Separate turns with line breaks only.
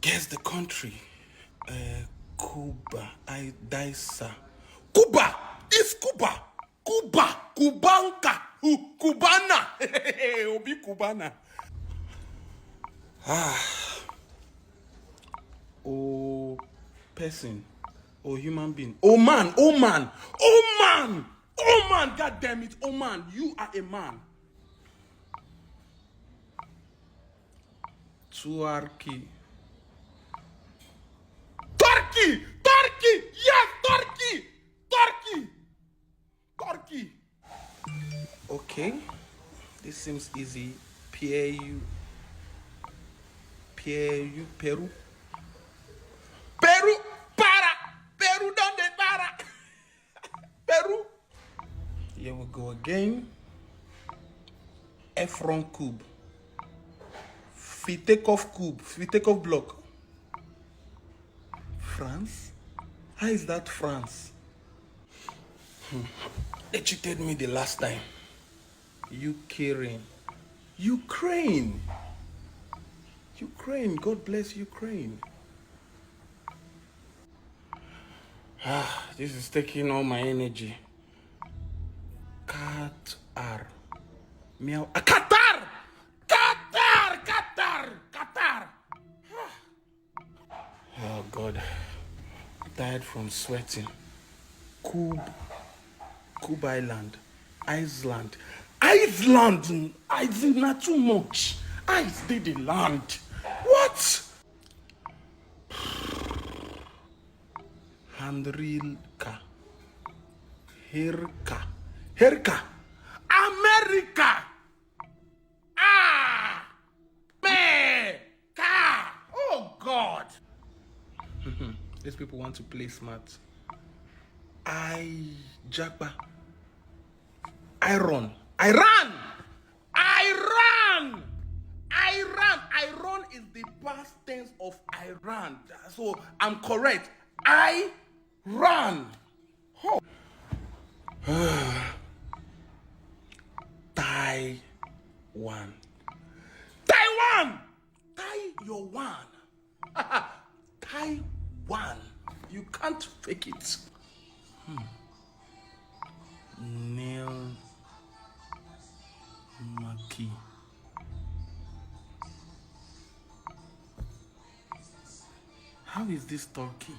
Guess the country. Cuba. Daisa. Cuba! It's Cuba! Cuba! Cubanca! Cubana! Obi Cubana. Oh, person. Oh, human being. Oh, man! Oh, man! Oh, man! Oh, man! God damn it! Oh, man! You are a man. Turkey. Turkey! Turkey! Yes, Turkey! Turkey! Turkey! Okay. This seems easy. Peru. Peru. Peru. Peru! Para! Peru, donde para? Peru! Here we go again. Efron cube. Fitekov cube. Fitekov block. France? How is that France? They cheated me the last time. Ukraine. Ukraine. Ukraine. God bless Ukraine. This is taking all my energy. Qatar. Meow. Qatar! Qatar! Qatar! Qatar! Oh God. I'm tired from sweating. Cube Island. Iceland. Iceland! Iceland not too much. Ice did the land. What? Handrilka. Herka. America! America! Oh God! These people want to play smart. Japa. Iran. Iran is the past tense of Iran. So I'm correct. Iran. Oh. Taiwan. Your one. Taiwan. You can't fake it. Neil Maki. How is this Turkey?